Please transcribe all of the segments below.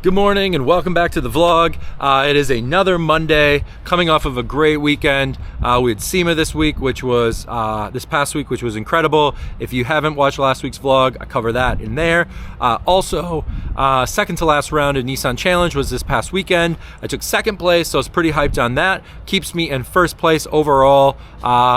Good morning and welcome back to the vlog. It is another Monday, coming off of a great weekend. We had SEMA this week, which was this past week, which was incredible. If you haven't watched last week's vlog, I cover that in there. Also, second to last round of Nissan Challenge was this past weekend. I took second place, so I was pretty hyped on that. Keeps me in first place overall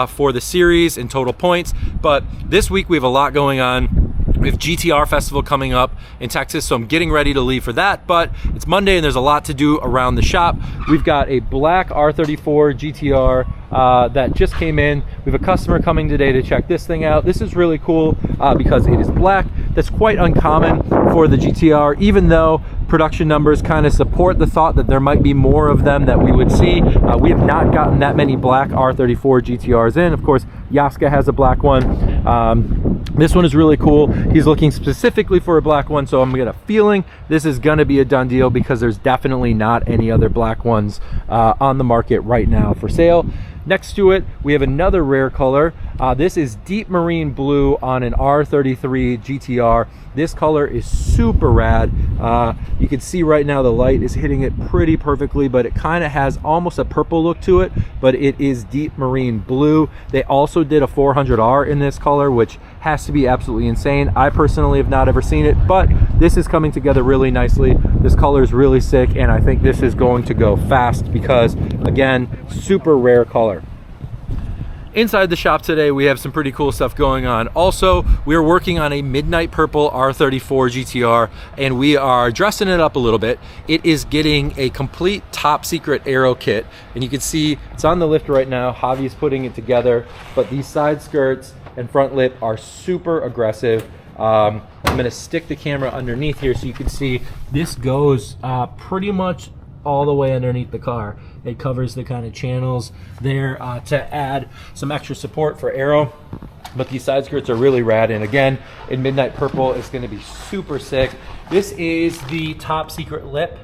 for the series in total points. But this week we have a lot going on. We have GTR Festival coming up in Texas, so I'm getting ready to leave for that, but it's Monday and there's a lot to do around the shop. We've got a black R34 GTR that just came in. We have a customer coming today to check this thing out. This is really cool because it is black. That's quite uncommon for the GTR, even though production numbers kind of support the thought that there might be more of them that we would see. We have not gotten that many black R34 GTRs in. Of course, Yaska has a black one. This one is really cool. He's looking specifically for a black one, so I'm getting a feeling this is gonna be a done deal because there's definitely not any other black ones on the market right now for sale. Next to it, we have another rare color. This is deep marine blue on an R33 GTR. This color is super rad. You can see right now the light is hitting it pretty perfectly, but it kind of has almost a purple look to it, but it is deep marine blue. They also did a 400R in this color, which has to be absolutely insane. I personally have not ever seen it, but this is coming together really nicely. This color is really sick, and I think this is going to go fast because, again, super rare color. Inside the shop today, we have some pretty cool stuff going on. Also, we are working on a midnight purple R34 GTR, and we are dressing it up a little bit. It is getting a complete top secret aero kit, and you can see it's on the lift right now. Javi's putting it together, but these side skirts and front lip are super aggressive. I'm gonna stick the camera underneath here so you can see this goes pretty much all the way underneath the car. It covers the kind of channels there to add some extra support for aero. But these side skirts are really rad, and again, in midnight purple, it's gonna be super sick. This is the top secret lip.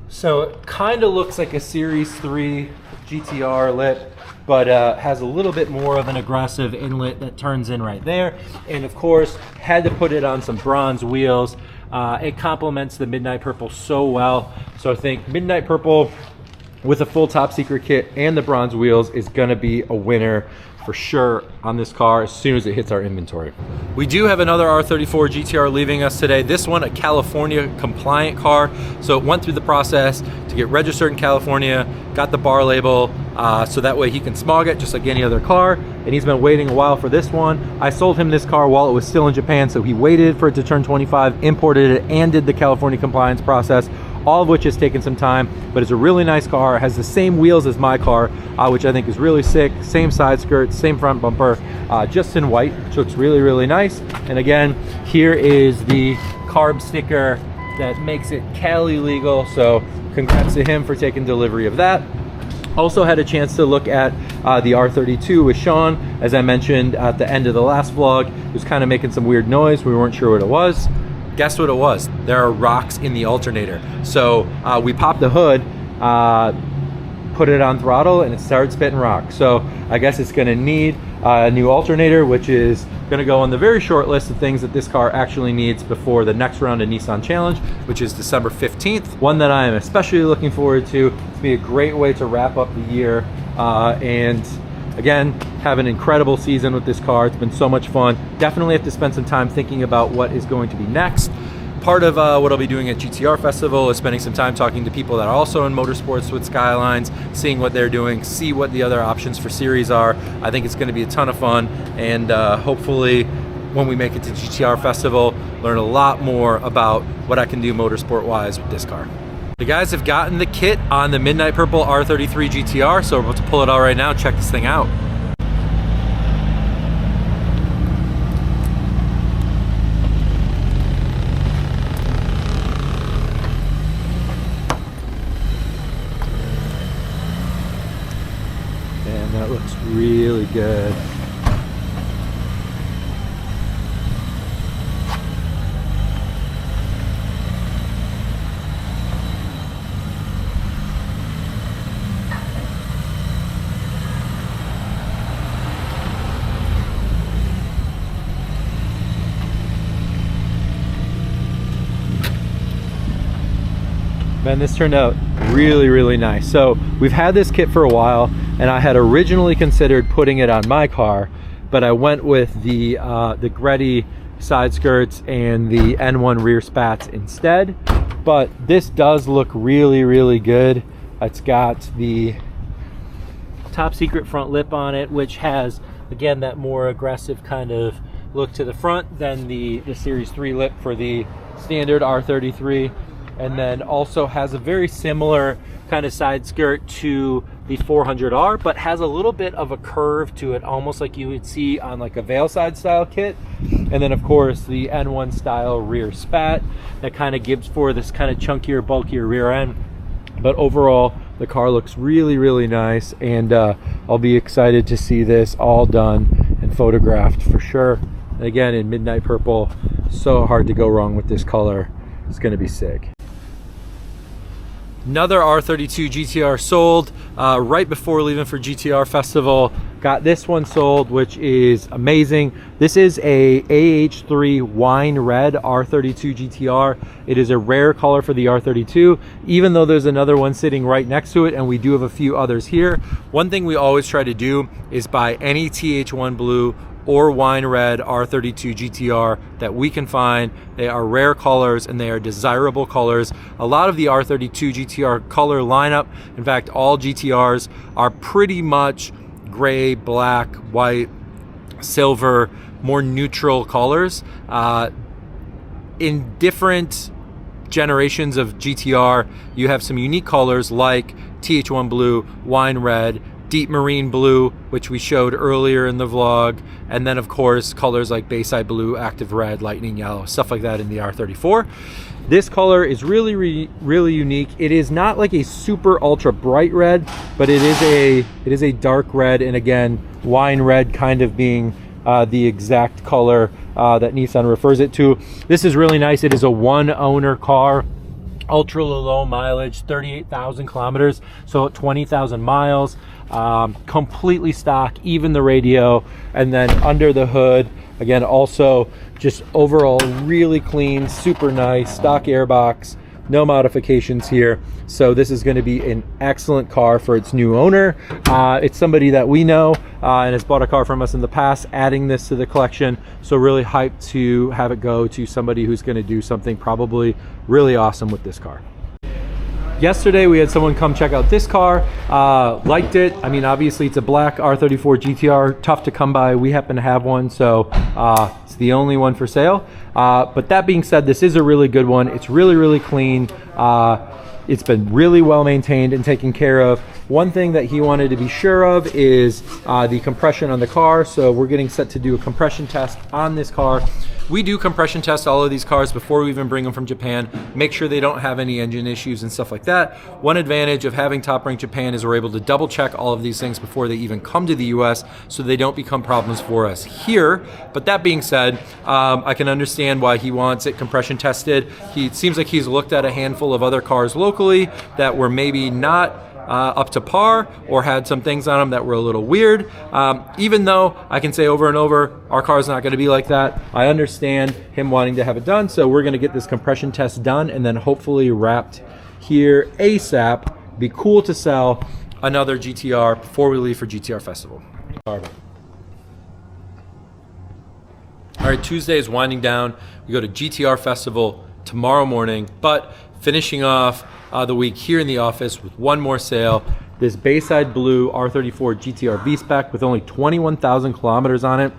So it kind of looks like a Series 3 GTR lip, but has a little bit more of an aggressive inlet that turns in right there. And of course, had to put it on some bronze wheels. It complements the midnight purple so well. So I think midnight purple with a full top secret kit and the bronze wheels is gonna be a winner for sure on this car as soon as it hits our inventory. We do have another R34 GTR leaving us today. This one, a California compliant car. So it went through the process to get registered in California, got the bar label, so that way he can smog it just like any other car. And he's been waiting a while for this one. I sold him this car while it was still in Japan, so he waited for it to turn 25, imported it, and did the California compliance process, all of which has taken some time, but it's a really nice car. It has the same wheels as my car, which I think is really sick. Same side skirt, same front bumper, just in white, which looks really, really nice. And again, here is the carb sticker that makes it Cali legal, so congrats to him for taking delivery of that. Also had a chance to look at the R32 with Sean. As I mentioned at the end of the last vlog, it was kind of making some weird noise. We weren't sure what it was. Guess what it was? There are rocks in the alternator. So we popped the hood, put it on throttle, and it started spitting rocks. So I guess it's gonna need a new alternator, which is gonna go on the very short list of things that this car actually needs before the next round of Nissan Challenge, which is December 15th. One that I am especially looking forward to. It's be a great way to wrap up the year and again, have an incredible season with this car. It's been so much fun. Definitely have to spend some time thinking about what is going to be next. Part of what I'll be doing at GTR Festival is spending some time talking to people that are also in motorsports with Skylines, seeing what they're doing, see what the other options for series are. I think it's gonna be a ton of fun, and hopefully when we make it to GTR Festival, learn a lot more about what I can do motorsport-wise with this car. The guys have gotten the kit on the Midnight Purple R33 GTR, so we're about to pull it out right now, check this thing out. And that looks really good. Man, this turned out really, really nice. So we've had this kit for a while, and I had originally considered putting it on my car, but I went with the Greddy side skirts and the N1 rear spats instead. But this does look really, really good. It's got the top secret front lip on it, which has, again, that more aggressive kind of look to the front than the Series 3 lip for the standard R33. And then also has a very similar kind of side skirt to the 400R, but has a little bit of a curve to it, almost like you would see on like a Veilside style kit. And then of course the N1 style rear spat that kind of gives for this kind of chunkier, bulkier rear end. But overall, the car looks really, really nice, and I'll be excited to see this all done and photographed for sure. And again, in midnight purple, so hard to go wrong with this color. It's gonna be sick. Another R32 GTR sold right before leaving for GTR Festival. Got this one sold, which is amazing. This is a AH3 wine red R32 GTR. It is a rare color for the R32, even though there's another one sitting right next to it, and we do have a few others here. One thing we always try to do is buy any TH1 blue or wine red R32 GTR that we can find. They are rare colors and they are desirable colors. A lot of the R32 GTR color lineup, in fact, all GTRs are pretty much gray, black, white, silver, more neutral colors. In different generations of GTR, you have some unique colors like TH1 blue, wine red, deep marine blue, which we showed earlier in the vlog, and then of course colors like Bayside blue, active red, lightning yellow, stuff like that in the R34. This color is really unique. It is not like a super ultra bright red, but it is a dark red, and again, wine red kind of being the exact color that Nissan refers it to. This is really nice. It is a one owner car, ultra low mileage, 38,000 kilometers, so 20,000 miles. Completely stock, even the radio, and then under the hood, again, also just overall really clean, super nice, stock airbox, no modifications here. So this is going to be an excellent car for its new owner. It's somebody that we know and has bought a car from us in the past, adding this to the collection. So really hyped to have it go to somebody who's going to do something probably really awesome with this car. Yesterday we had someone come check out this car, liked it. I mean, obviously it's a black R34 GTR, tough to come by. We happen to have one, so it's the only one for sale. But that being said, this is a really good one. It's really clean. It's been really well maintained and taken care of. One thing that he wanted to be sure of is the compression on the car. So we're getting set to do a compression test on this car. We do compression test all of these cars before we even bring them from Japan, make sure they don't have any engine issues and stuff like that. One advantage of having Top Rank Japan is we're able to double check all of these things before they even come to the US, so they don't become problems for us here. But that being said, I can understand why he wants it compression tested. It seems like he's looked at a handful of other cars locally that were maybe not up to par or had some things on them that were a little weird. Even though I can say over and over, our car's not going to be like that. I understand him wanting to have it done, so we're going to get this compression test done and then hopefully wrapped here ASAP. Be cool to sell another GTR before we leave for GTR Festival. All right, Tuesday is winding down. We go to GTR Festival tomorrow morning, but finishing off the week here in the office with one more sale. This Bayside Blue R34 GTR V-Spec with only 21,000 kilometers on it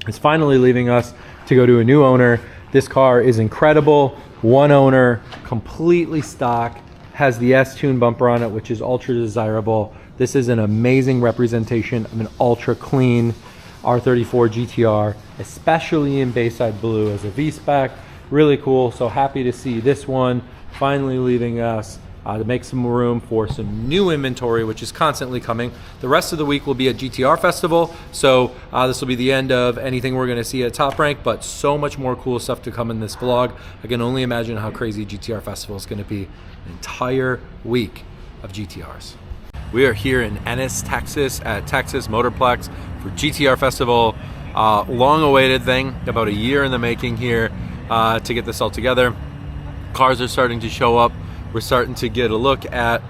is finally leaving us to go to a new owner. This car is incredible. One owner, completely stock, has the S-Tune bumper on it, which is ultra desirable. This is an amazing representation of an ultra clean R34 GTR, especially in Bayside Blue as a V-Spec. Really cool. So happy to see this one finally leaving us to make some room for some new inventory, which is constantly coming. The rest of the week will be at GTR Festival, so this will be the end of anything we're going to see at Top Rank, but so much more cool stuff to come in this vlog. I can only imagine how crazy GTR Festival is going to be. An entire week of GTRs. We are here in Ennis, Texas at Texas Motorplex for GTR Festival. Long awaited thing, about a year in the making here to get this all together. Cars are starting to show up. we're starting to get a look at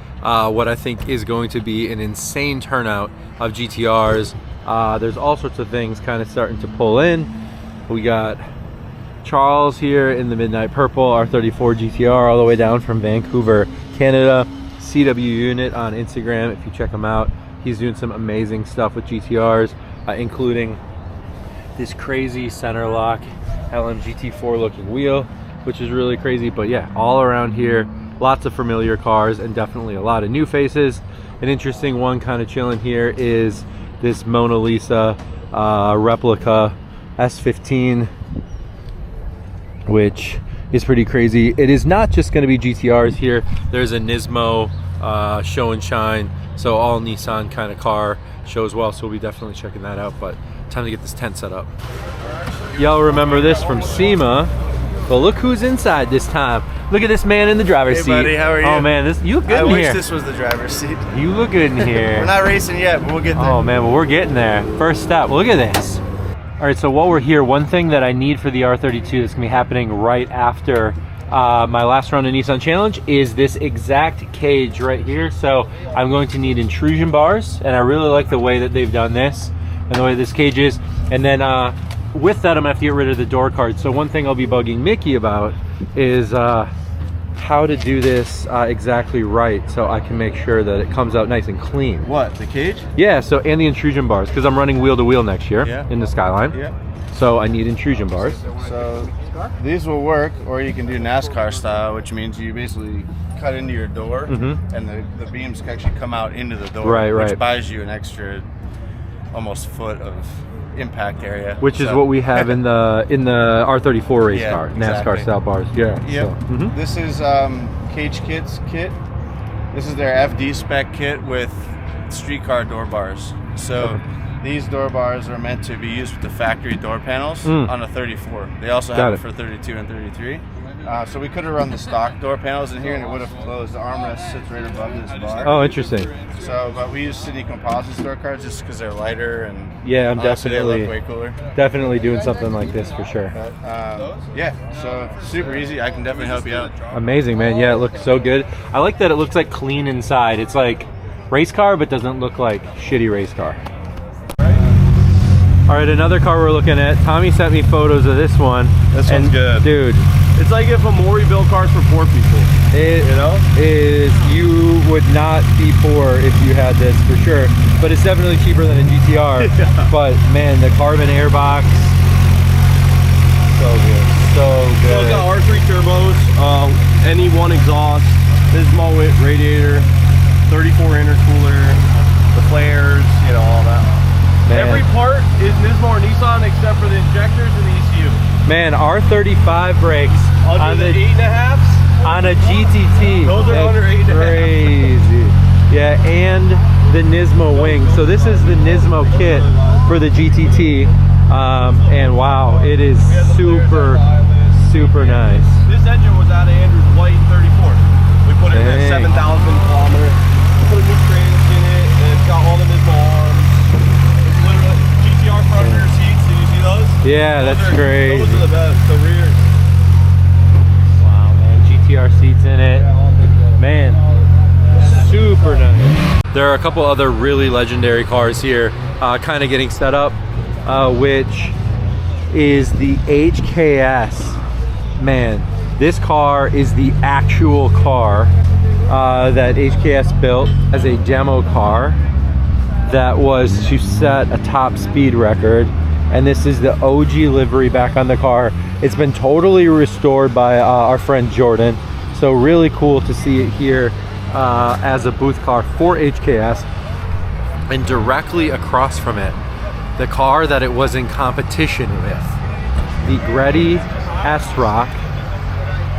what I think is going to be an insane turnout of GTRs. There's all sorts of things kind of starting to pull in. We got Charles here in the Midnight Purple R34 GTR all the way down from Vancouver, Canada. CW Unit on Instagram, if you check him out. He's doing some amazing stuff with GTRs, including this crazy center lock LMGT4 looking wheel, which is really crazy. But yeah, all around here, lots of familiar cars and definitely a lot of new faces. An interesting one kind of chilling here is this Mona Lisa replica S15, which is pretty crazy. It is not just going to be GTRs here. There's a Nismo show and shine, so all Nissan kind of car show as well, so we'll be definitely checking that out. But time to get this tent set up. Y'all remember this from SEMA, but look who's inside this time. Look at this man in the driver's seat. Hey buddy, how are you? Oh man, you look good in here. I wish this was the driver's seat. You look good in here. We're not racing yet, but we'll get there. Oh man, well we're getting there. First step, look at this. All right, so while we're here, one thing that I need for the R32 that's gonna be happening right after my last round of Nissan Challenge is this exact cage right here. So I'm going to need intrusion bars, and I really like the way that they've done this and the way this cage is. And then with that, I'm gonna have to get rid of the door card. So one thing I'll be bugging Mickey about is how to do this exactly right, so I can make sure that it comes out nice and clean. What, the cage? Yeah, so, and the intrusion bars, because I'm running wheel to wheel next year in the Skyline. Yeah. So I need intrusion bars. So these will work, or you can do NASCAR style, which means you basically cut into your door, and the beams can actually come out into the door, which buys you an extra almost foot of impact area, which is what we have in the R34 race car, NASCAR style bars. Yeah. Yep. So, this is Cage Kit's kit. This is their FD spec kit with streetcar door bars. So these door bars are meant to be used with the factory door panels on a 34. They also have it for 32 and 33. So we could have run the stock door panels in here and it would have closed. The armrest sits right above this bar. Oh, interesting. So, but we use Sydney Composites door cards just because they're lighter and I'm definitely they look way cooler. Definitely doing something like this for sure. But, yeah, so super easy. I can definitely help you out. Amazing, man. Yeah, it looks so good. I like that it looks like clean inside. It's like race car, but doesn't look like shitty race car. All right, another car we're looking at. Tommy sent me photos of this one. This one's good. Dude. It's like if a Maury built cars for poor people. It is, you would not be poor if you had this for sure. But it's definitely cheaper than a GTR. But man, the carbon airbox, so good, so good. So it's got R3 turbos, NE1 exhaust, Nismo radiator, 34 intercooler, the flares, you know, all that. Man. Every part is Nismo or Nissan except for the injectors and the ECU. Man, R35 brakes on the 8.5s on a GTT. Those are under 8.5. Crazy. Yeah, and the Nismo wing. So this is the Nismo kit for the GTT, and wow, it is super nice. This engine was out of Andrew's White 34. We put it in at 7,000 kilometers. Put a new trans in it, and it's got all the Nismo arms. It's literally GTR front rear seats. Did you see those? Yeah, that's crazy. Those are the best. The rear. Wow, man, GTR seats in it. Man, super nice. There are a couple other really legendary cars here, kind of getting set up, which is the HKS. Man, this car is the actual car that HKS built as a demo car that was to set a top speed record. And this is the OG livery back on the car. It's been totally restored by our friend Jordan. So really cool to see it here as a booth car for HKS. And directly across from it, the car that it was in competition with, the Greddy S-Rock.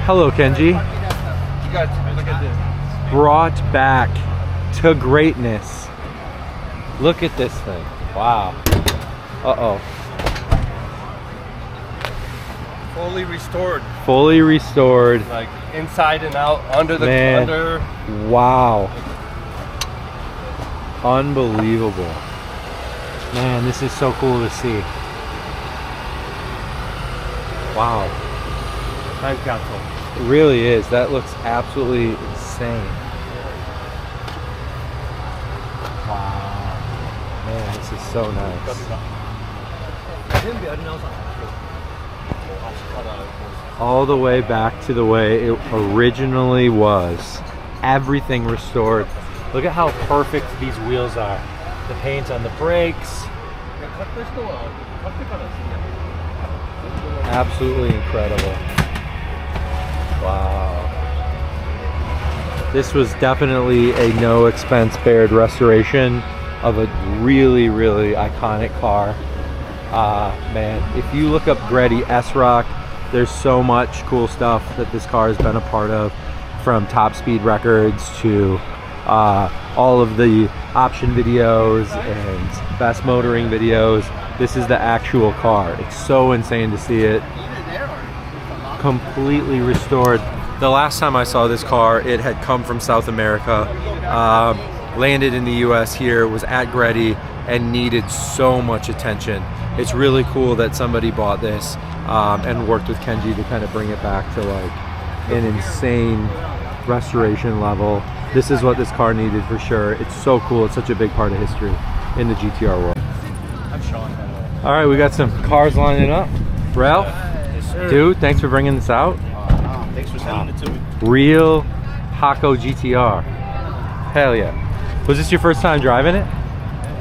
Hello, Kenji. You guys, look at this. Brought back to greatness. Look at this thing. Wow. Uh-oh. Fully restored. Fully restored. Like inside and out, under the under. Wow. Unbelievable. Man, this is so cool to see. Wow. Time capsule. It really is. That looks absolutely insane. Wow. Man, this is so nice. All the way back to the way it originally was. Everything restored. Look at how perfect these wheels are. The paint on the brakes. Absolutely incredible. Wow. This was definitely a no expense spared restoration of a really, really iconic car. Man, if you look up Greddy S-Rock, there's so much cool stuff that this car has been a part of, from top speed records to all of the option videos and best motoring videos. This is the actual car. It's so insane to see it completely restored. The last time I saw this car, it had come from South America, landed in the US here, was at Greddy, and needed so much attention. It's really cool that somebody bought this and worked with Kenji to kind of bring it back to like an insane restoration level. This is what this car needed for sure. It's so cool. It's such a big part of history in the GTR world. I'm Sean, by the way. All right, we got some cars lining up. Ralph, Yes, sir. dude, thanks for bringing this out. Thanks for sending it to me. Real Hako GTR. Hell yeah. Was this your first time driving it?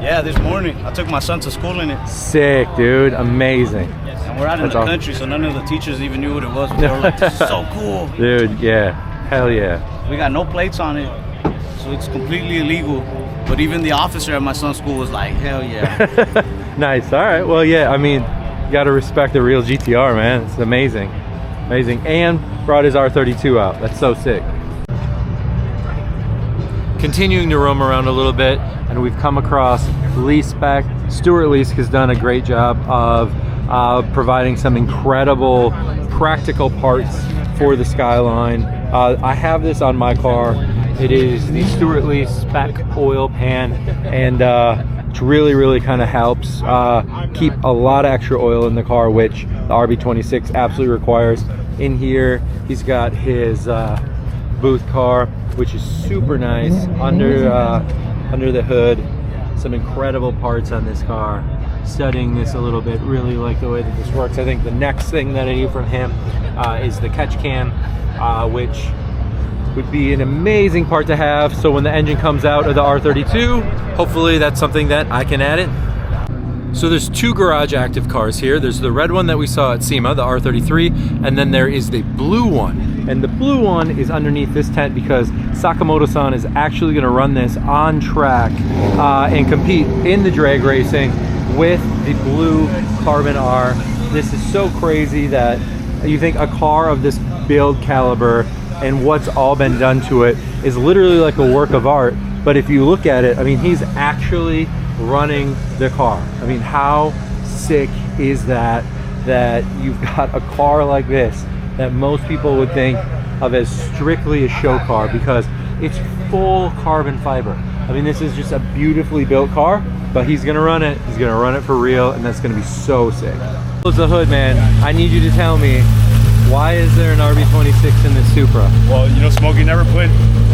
Yeah, this morning I took my son to school in it. Sick, dude. Amazing. And we're out in That's the awesome. country, so none of the teachers even knew what it was. They were like, this is so cool. Dude, yeah. Hell yeah. We got no plates on it, so it's completely illegal. But even the officer at my son's school was like, hell yeah. Nice. All right. Well, yeah, I mean, you got to respect the real GTR, man. It's amazing. Amazing. And brought his R32 out. That's so sick. Continuing to roam around a little bit, and we've come across Lease Spec. Stuart Lease has done a great job of providing some incredible practical parts for the Skyline. I have this on my car. It is the Stuart Lease Spec oil pan, and it really, really kind of helps keep a lot of extra oil in the car, which the RB26 absolutely requires. In here, he's got his booth car, which is super nice. Under the hood, some incredible parts on this car. Studying this a little bit, really like the way that this works. I think the next thing that I need from him is the catch cam, which would be an amazing part to have. So when the engine comes out of the R32, hopefully that's something that I can add in. So there's two garage active cars here. There's the red one that we saw at SEMA, the R33, and then there is the blue one. And the blue one is underneath this tent because Sakamoto-san is actually gonna run this on track and compete in the drag racing with the blue Carbon R. This is so crazy that you think a car of this build caliber and what's all been done to it is literally like a work of art. But if you look at it, I mean, he's actually running the car. I mean, how sick is that, that you've got a car like this that most people would think of as strictly a show car because it's full carbon fiber. I mean, this is just a beautifully built car, but he's gonna run it. He's gonna run it for real, and that's gonna be so sick. Close the hood, man. I need you to tell me, why is there an RB26 in this Supra? Well, you know, Smokey never put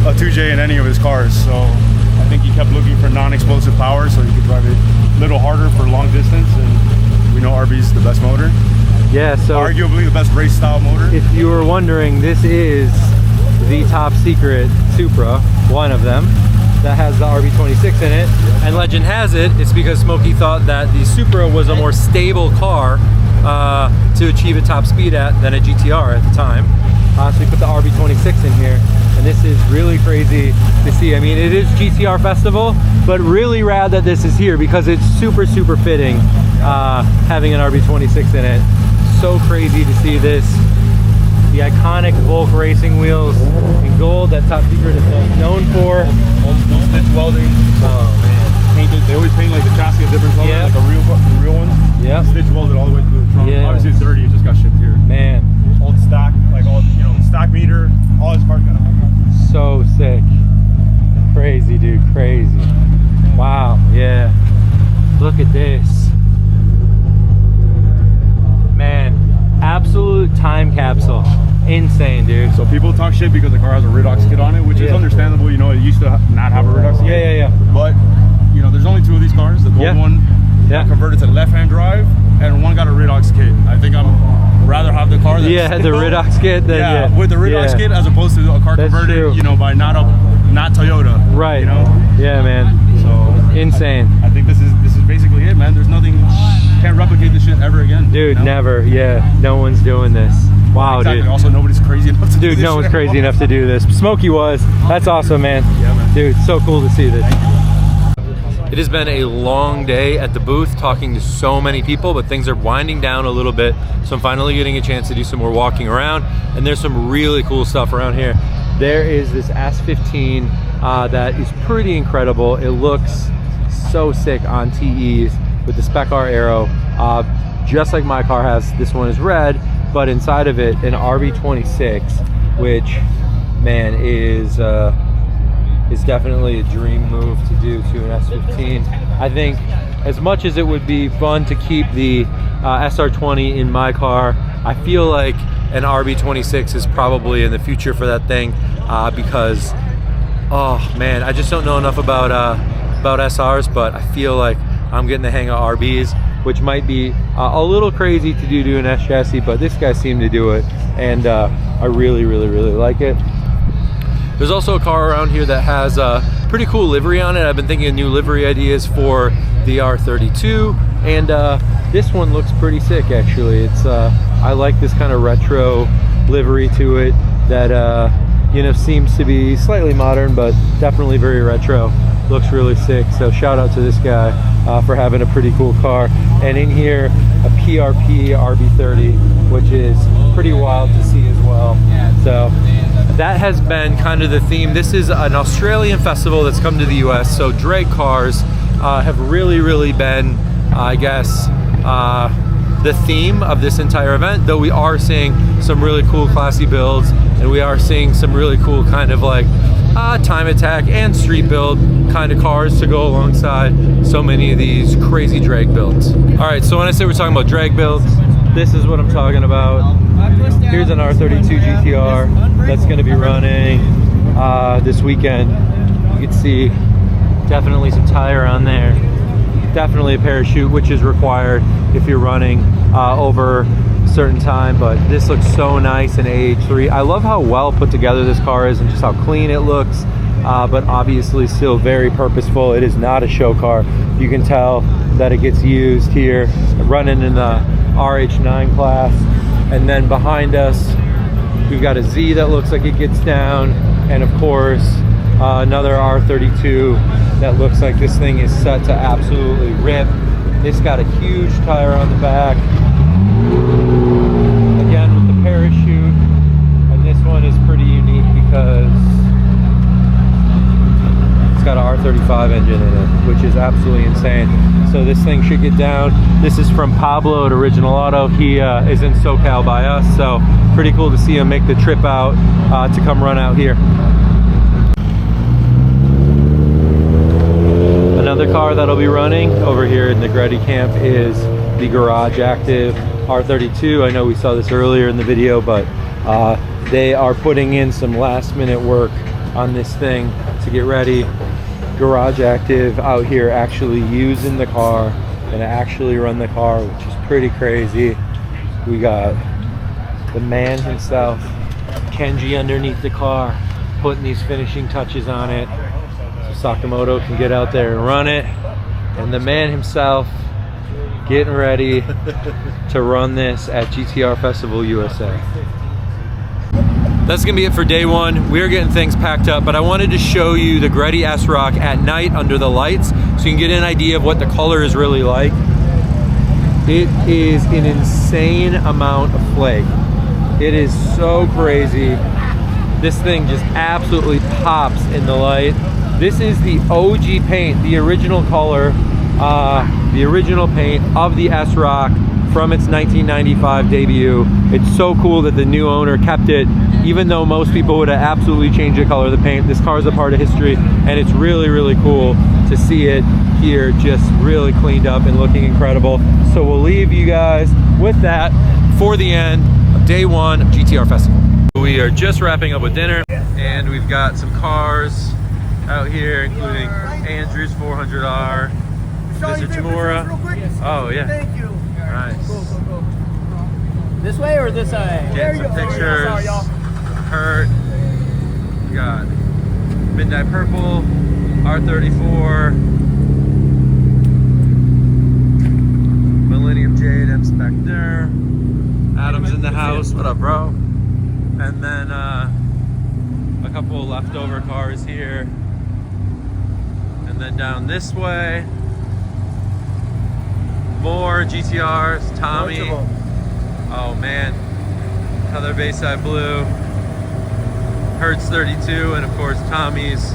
a 2J in any of his cars, so I think he kept looking for non-explosive power so he could drive it a little harder for long distance, and we know RB's the best motor. Yeah, so arguably the best race style motor. If you were wondering, this is the top secret Supra, one of them, that has the RB26 in it. And legend has it, it's because Smokey thought that the Supra was a more stable car to achieve a top speed at than a GTR at the time. So he put the RB26 in here, and this is really crazy to see. I mean, it is GTR Festival, but really rad that this is here because it's super, super fitting having an RB26 in it. So crazy to see this. The iconic Volk racing wheels in gold that Top Secret is known for. Old school stitch welding. Oh man. Painted, they always paint like the chassis a different color, Yeah. like a real one. Yeah. Stitch welded all the way through the trunk. Yeah. Obviously it's dirty, it just got shipped here. Man, Old stock, like all, you know, stock meter, all his cars got a so sick. Crazy, dude, crazy. Wow, yeah. Look at this. Man, absolute time capsule. Insane, dude. So people talk shit because the car has a redox kit on it, which is understandable. You know, it used to not have a redox kit. Yeah. But you know, there's only 2 of these cars. The gold one got converted to left-hand drive, and one got a redox kit. I think I'm rather have the car. That's the redox kit. Than, with the redox kit as opposed to a car converted. True. You know, by not Toyota. Right. You know. Yeah, man. So insane. I think this is basically it, man. There's nothing. Can't replicate this shit ever again. Dude, you know? never. Yeah, no one's doing this. Wow, exactly. dude. Also, nobody's crazy enough to do this. Dude, no one's crazy enough to do this. Smokey was. That's awesome, man. Yeah, man. Dude, so cool to see this. It has been a long day at the booth talking to so many people, but things are winding down a little bit. So I'm finally getting a chance to do some more walking around, and there's some really cool stuff around here. There is this S15 that is pretty incredible. It looks so sick on TEs with the Spec R Aero. Just like my car has, this one is red, but inside of it an RB26, which, man, is definitely a dream move to do to an S15. I think as much as it would be fun to keep the SR20 in my car, I feel like an RB26 is probably in the future for that thing, because, oh man, I just don't know enough about SRs, but I feel like I'm getting the hang of RBs, which might be a little crazy to do to an S chassis, but this guy seemed to do it, and I really like it. There's also a car around here that has a pretty cool livery on it. I've been thinking of new livery ideas for the R32, and this one looks pretty sick, actually. It's I like this kind of retro livery to it that you know, seems to be slightly modern, but definitely very retro. Looks really sick. So shout out to this guy for having a pretty cool car. And in here, a PRP RB30, which is pretty wild to see as well. So that has been kind of the theme. This is an Australian festival that's come to the US, so drag cars have really been, I guess, the theme of this entire event, though we are seeing some really cool classy builds, and we are seeing some really cool kind of like time attack and street build kind of cars to go alongside so many of these crazy drag builds. All right, so when I say we're talking about drag builds, this is what I'm talking about. Here's an R32 GTR that's going to be running this weekend. You can see definitely some tire on there, definitely a parachute, which is required if you're running over a certain time, but this looks so nice in AH3. I love how well put together this car is and just how clean it looks, but obviously still very purposeful. It is not a show car. You can tell that it gets used here, running in the RH9 class. And then behind us, we've got a Z that looks like it gets down, and of course another R32 that looks like this thing is set to absolutely rip. It's got a huge tire on the back, again with the parachute, and this one is pretty unique because it's got an R35 engine in it, which is absolutely insane. So this thing should get down. This is from Pablo at Original Auto. He is in SoCal by us, so pretty cool to see him make the trip out to come run out here. Another car that'll be running over here in the Negretti camp is the Garage Active R32. I know we saw this earlier in the video, but they are putting in some last minute work on this thing to get ready. Garage Active out here actually using the car and actually run the car, which is pretty crazy. We got the man himself, Kenji, underneath the car, putting these finishing touches on it so Sakamoto can get out there and run it, and the man himself getting ready to run this at GTR Festival USA. That's gonna be it for day one. We're getting things packed up, but I wanted to show you the Negretti S-Rock at night under the lights so you can get an idea of what the color is really like. It is an insane amount of flake. It is so crazy. This thing just absolutely pops in the light. This is the OG paint, the original color, the original paint of the S-Rock from its 1995 debut. It's so cool that the new owner kept it, even though most people would have absolutely changed the color of the paint. This car is a part of history, and it's really cool to see it here just really cleaned up and looking incredible. So we'll leave you guys with that for the end of day one of GTR Festival. we are just wrapping up with dinner, and we've got some cars out here, including Andrew's 400R, Mr. Tamura. Oh yeah. Thank you. Nice. Go. This way or this way? Getting some pictures. Kurt. We got Midnight Purple, R34, Millennium JDM Spectre. Adam's in the house. What up, bro? And then a couple of leftover cars here. And then down this way, more GTRs. Tommy. Oh man. Another Bayside Blue. Hertz 32, and of course Tommy's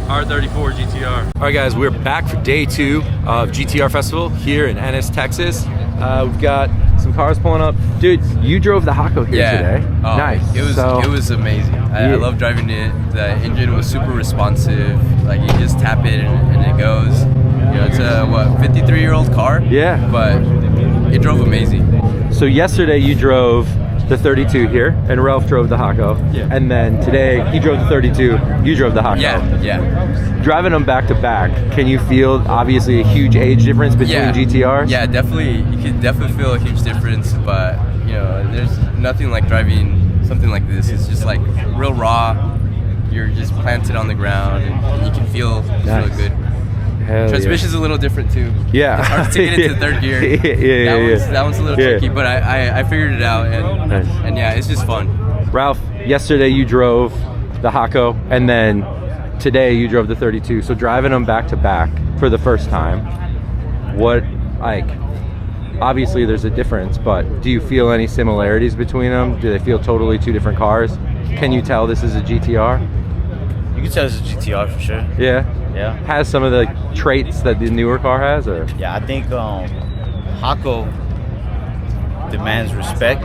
R34 GTR. All right guys, we're back for day 2 of GTR Festival here in Ennis, Texas. We've got some cars pulling up. Dude, you drove the Hako here today. Oh, nice. It was amazing. I love driving it. The engine was super responsive. Like you just tap it and it goes. You know, it's a 53-year-old car. Yeah. But it drove amazing. So yesterday you drove the 32 here, and Ralph drove the Hako. Yeah. And then today he drove the 32, you drove the Hako. Yeah. Driving them back to back, can you feel obviously a huge age difference between GTRs? Yeah, definitely. You can definitely feel a huge difference, but you know, there's nothing like driving something like this. It's just like real raw. You're just planted on the ground, and you can feel really good. Hell Transmission's a little different too. Yeah. It's hard to take it into third gear. That one's a little tricky, but I figured it out, and yeah, it's just fun. Ralph, yesterday you drove the Hako, and then today you drove the 32. So driving them back to back for the first time, what, like, obviously there's a difference, but do you feel any similarities between them? Do they feel totally two different cars? Can you tell this is a GTR? You can tell it's a GTR for sure. Yeah? Yeah. Has some of the traits that the newer car has, or? Yeah, I think Hako demands respect.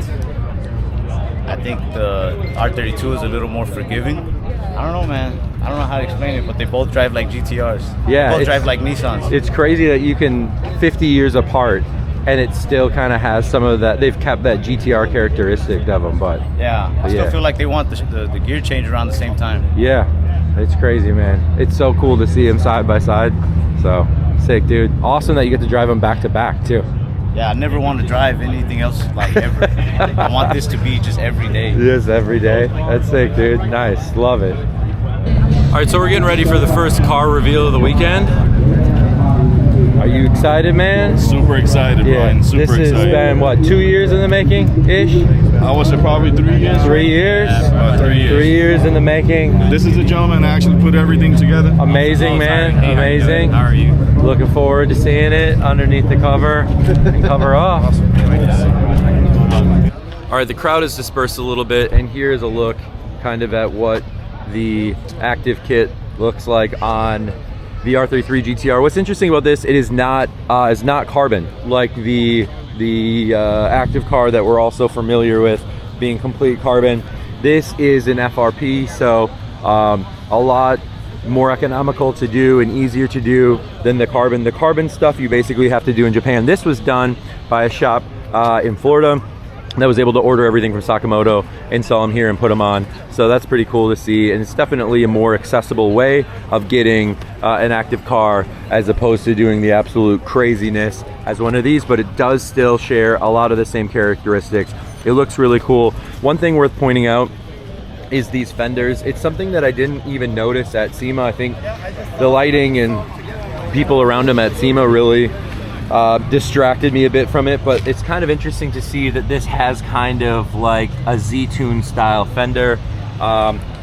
I think the R32 is a little more forgiving. I don't know, man. I don't know how to explain it, but they both drive like GTRs. Yeah. They both drive like Nissans. It's crazy that you can, 50 years apart, and it still kind of has some of that. They've kept that GTR characteristic of them, but yeah, I still feel like they want the gear change around the same time. Yeah, it's crazy, man. It's so cool to see them side by side. So sick, dude. Awesome that you get to drive them back to back too. Yeah, I never want to drive anything else like ever. I want this to be just every day. Yes, every day. That's sick, dude. Nice, love it. All right, so we're getting ready for the first car reveal of the weekend. Are you excited, man? Super excited, Brian. Super excited. This has been, what, 2 years in the making-ish? I would say probably 3 years. 3 years? Yeah, about 3 years. 3 years in the making. This is a gentleman that actually put everything together. Amazing, man. Amazing. How are you? Looking forward to seeing it underneath the cover and cover off. All right, the crowd has dispersed a little bit, and here's a look kind of at what the active kit looks like on the R33 GTR. What's interesting about this, it is not carbon like the active car that we're also familiar with being complete carbon. This is an FRP, so a lot more economical to do and easier to do than the carbon. The carbon stuff you basically have to do in Japan. This was done by a shop in Florida that was able to order everything from Sakamoto, install them here and put them on. So that's pretty cool to see, and it's definitely a more accessible way of getting an active car as opposed to doing the absolute craziness as one of these, but it does still share a lot of the same characteristics. It looks really cool. One thing worth pointing out is these fenders. It's something that I didn't even notice at SEMA. I think the lighting and people around them at SEMA really distracted me a bit from it, but it's kind of interesting to see that this has kind of like a Z-Tune style fender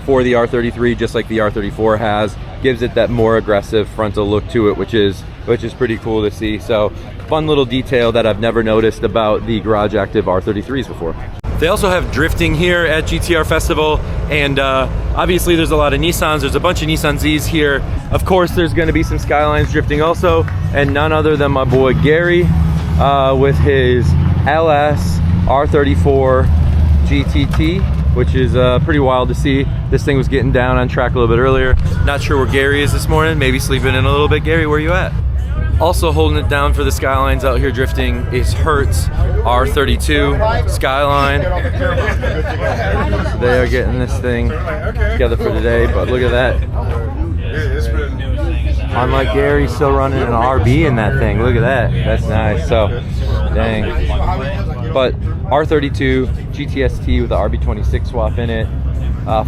for the R33, just like the R34 has. Gives it that more aggressive frontal look to it, which is pretty cool to see. So fun little detail that I've never noticed about the garage active R33s before. They also have drifting here at GTR Festival, and obviously there's a lot of Nissans. There's a bunch of Nissan Zs here. Of course, there's gonna be some Skylines drifting also, and none other than my boy Gary with his LS R34 GTT, which is pretty wild to see. This thing was getting down on track a little bit earlier. Not sure where Gary is this morning, maybe sleeping in a little bit. Gary, where you at? Also holding it down for the Skylines out here drifting is Hertz R32 Skyline. They are getting this thing together for today, but look at that. Unlike Gary, still running an RB in that thing. Look at that. That's nice. So, dang. But R32 GTST with the RB26 swap in it.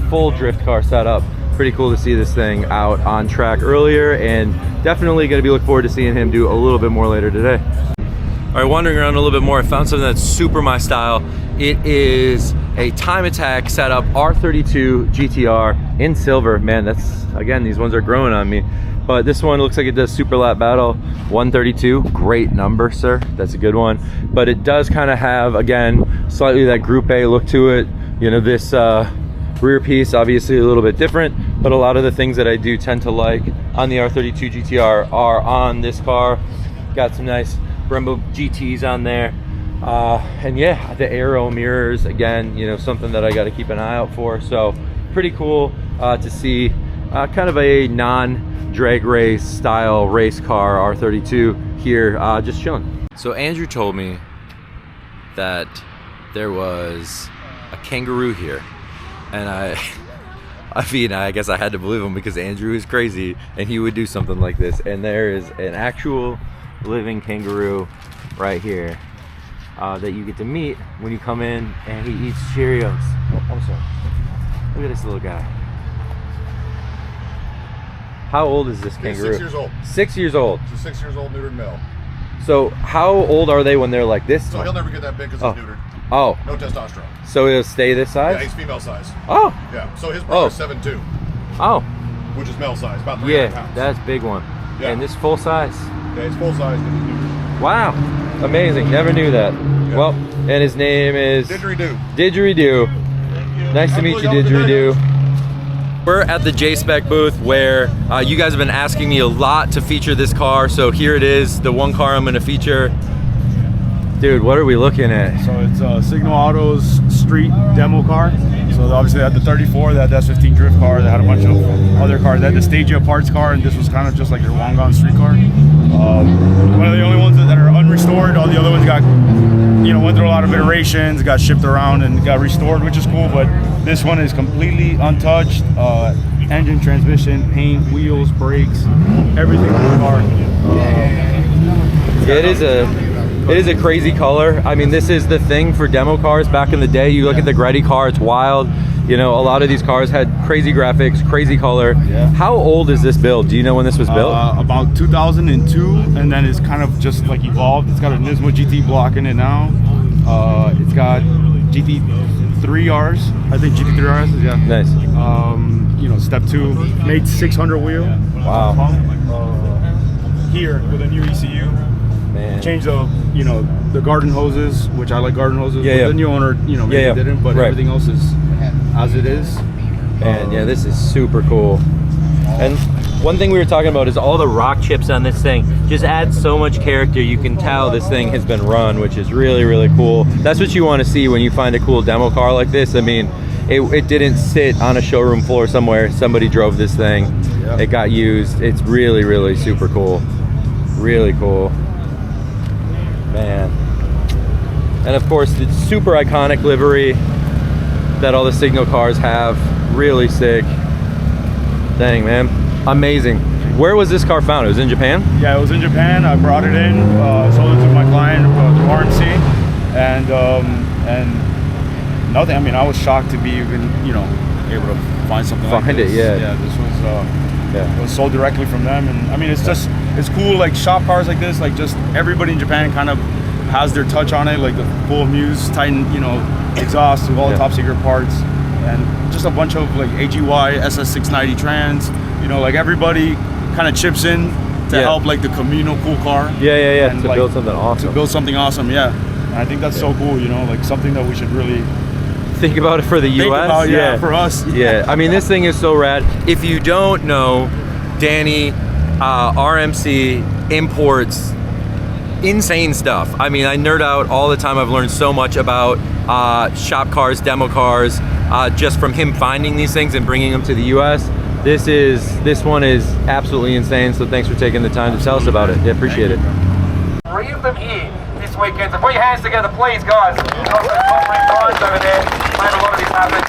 Full drift car setup. Pretty cool to see this thing out on track earlier, and definitely going to be looking forward to seeing him do a little bit more later today. All right, wandering around a little bit more, I found something that's super my style. It is a Time Attack setup R32 GTR in silver. Man, that's, again, these ones are growing on me. But this one looks like it does Super Lap Battle 132. Great number, sir. That's a good one. But it does kind of have, again, slightly that Group A look to it. You know, this rear piece obviously a little bit different, but a lot of the things that I do tend to like on the R32 GTR are on this car. Got some nice Brembo GTs on there, and yeah, the aero mirrors, again, you know, something that I got to keep an eye out for. So pretty cool to see kind of a non-drag race style race car R32 here, just chilling. So Andrew told me that there was a Kangaroo here. And I mean, I guess I had to believe him because Andrew is crazy and he would do something like this. And there is an actual living Kangaroo right here that you get to meet when you come in, and he eats Cheerios. Oh, I'm sorry. Look at this little guy. How old is this Kangaroo? 6 years old. 6 years old. It's a 6 years old neutered male. So how old are they when they're like this? So he'll never get that big because he's neutered. Oh. No testosterone. So it'll stay this size? Yeah, he's female size. Oh. Yeah. So his brother's 7'2". Oh. Which is male size, about 300 pounds. That's big one. Yeah. And this full size. Yeah, he's full size, but he's neutered. Wow. Amazing. Never knew that. Yeah. Well, and his name is Didgeridoo. Didgeridoo. Nice to meet you, Didgeridoo. We're at the J-Spec booth where you guys have been asking me a lot to feature this car, so here it is, the one car I'm going to feature. Dude, what are we looking at? So it's Signal Auto's street demo car. So obviously they had the 34, they had the S15 drift car, they had a bunch of other cars. They had the Stagia parts car, and this was kind of just like your long-gone street car. One of the only ones that are unrestored. All the other ones got, you know, went through a lot of iterations, got shipped around and got restored, which is cool, but this one is completely untouched. Engine, transmission, paint, wheels, brakes, everything on the car. It is a crazy color. I mean, this is the thing for demo cars back in the day. You look at the Gretty car, it's wild. You know, a lot of these cars had crazy graphics, crazy color. Yeah. How old is this build? Do you know when this was built? About 2002, and then it's kind of just like evolved. It's got a Nismo GT block in it now. It's got GT3Rs, I think GT3Rs, yeah. Nice. You know, step 2, made 600 wheel. Wow. Here with a new ECU. Man. Change the, you know, the garden hoses, which I like garden hoses. Yeah, but the new owner, you know, maybe didn't, but everything else is as it is. And yeah, this is super cool. And one thing we were talking about is all the rock chips on this thing just add so much character. You can tell this thing has been run, which is really, really cool. That's what you want to see when you find a cool demo car like this. I mean, it didn't sit on a showroom floor somewhere. Somebody drove this thing. Yep. It got used. It's really, really super cool. Really cool. Man. And of course, the super iconic livery that all the Signal cars have. Really sick. Dang, man. Amazing. Where was this car found? It was in Japan? Yeah, it was in Japan. I brought it in, sold it to my client through RMC, and nothing. I mean, I was shocked to be even, you know, able to find something like this. Yeah. Yeah, this was it was sold directly from them, and I mean, it's just, it's cool, like shop cars like this, like just everybody in Japan kind of has their touch on it, like the full Muse Titan, you know, exhaust with all the top secret parts, and just a bunch of like AGY SS690 trans, you know, like everybody kind of chips in to help like the communal cool car. And to like, build something awesome. To build something awesome, yeah. And I think that's so cool, you know, like something that we should really think about it for the US. For us. Yeah, I mean, this thing is so rad. If you don't know, Danny, RMC imports insane stuff. I mean, I nerd out all the time. I've learned so much about shop cars, demo cars, just from him finding these things and bringing them to the US. This one is absolutely insane, so thanks for taking the time to tell us about it. Yeah, appreciate it. 3 of them here this weekend, so put your hands together please guys. Got some top rank guys over there, made a lot of this happen.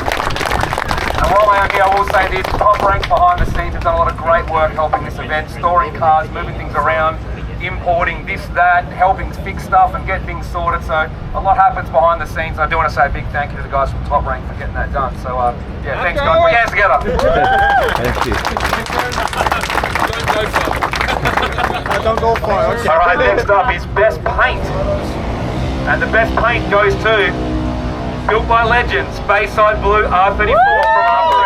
And while I'm out here, I will say this, Top Ranks behind the scenes have done a lot of great work helping this event, storing cars, moving things around, importing this, that, helping fix stuff and get things sorted. So a lot happens behind the scenes. I do want to say a big thank you to the guys from Top Rank for getting that done. So yeah, thanks guys. Put your hands together. Thank you. Don't go far. Okay. All right, next up is Best Paint. And the Best Paint goes to Built by Legends, Bayside Blue R34 from After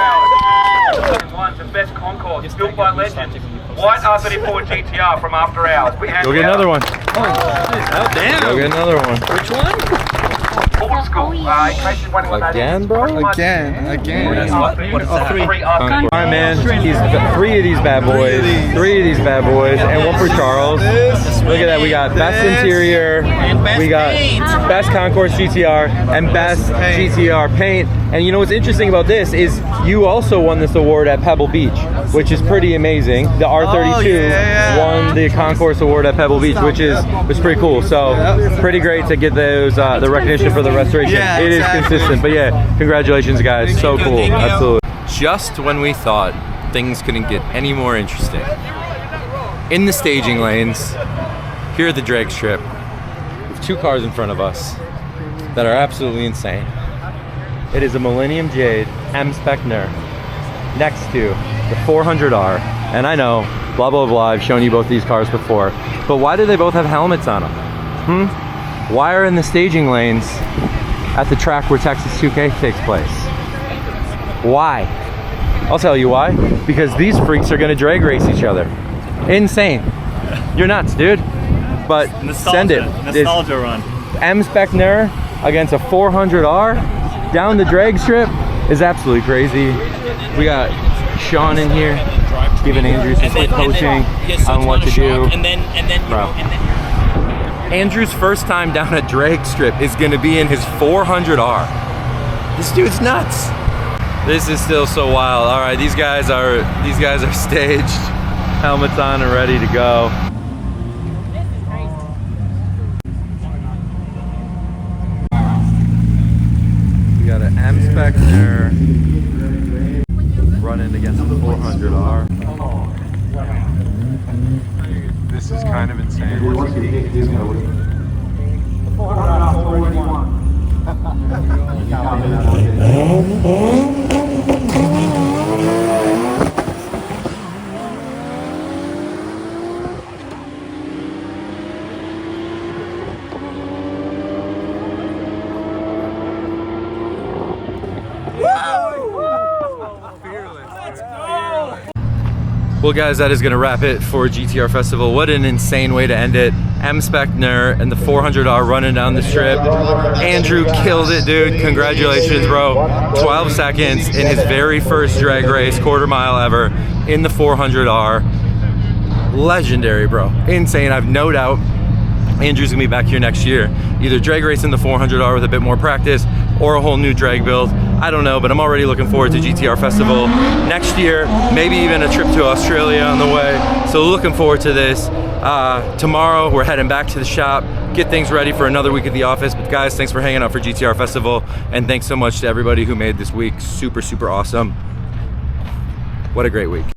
Hours. One, the Best Concourse, Built by Legends, White R34 GTR from After Hours. Go get another one. Oh, damn. Go get another one. Which one? Old school. In case you're wondering what that is. Again, bro? Again. What is that? All right, man. He's got 3 of these bad boys. 3 of these bad boys, and 1 for Charles. Look at that. We got Best Interior. We got Best Concourse GTR and Best GTR Paint. And you know what's interesting about this is you also won this award at Pebble Beach, which is pretty amazing. The R32 won the Concourse Award at Pebble Beach, which was pretty cool. So pretty great to get those the recognition for the restoration. It is consistent, but yeah, congratulations guys. So cool, absolutely. Just when we thought things couldn't get any more interesting, in the staging lanes, here at the drag strip, with 2 cars in front of us that are absolutely insane. It is a Millennium Jade M-Spec-Ner next to the 400R, and I know, blah blah blah, I've shown you both these cars before, but why do they both have helmets on them? Why are in the staging lanes at the track where Texas 2K takes place? Why? I'll tell you why. Because these freaks are gonna drag race each other. Insane. You're nuts, dude. But send it. Nostalgia run. M-Spec-Ner against a 400R down the drag strip is absolutely crazy. We got Sean in here giving Andrew some coaching on what to do. And then bro. Andrew's first time down a drag strip is gonna be in his 400R. This dude's nuts. This is still so wild. All right, these guys are staged, helmets on and ready to go. We got an M-Spec-Ner running against the 400R. This is kind of insane. Well guys, that is gonna wrap it for GTR Festival. What an insane way to end it. M-Spec-Ner and the 400R running down the strip. Andrew killed it, dude. Congratulations, bro. 12 seconds in his very first drag race, quarter mile ever, in the 400R. Legendary, bro. Insane, I've no doubt Andrew's gonna be back here next year. Either drag race in the 400R with a bit more practice or a whole new drag build. I don't know, but I'm already looking forward to GTR Festival next year, maybe even a trip to Australia on the way. So looking forward to this. Tomorrow we're heading back to the shop, get things ready for another week at the office. But guys, thanks for hanging out for GTR Festival, and thanks so much to everybody who made this week super, super awesome. What a great week.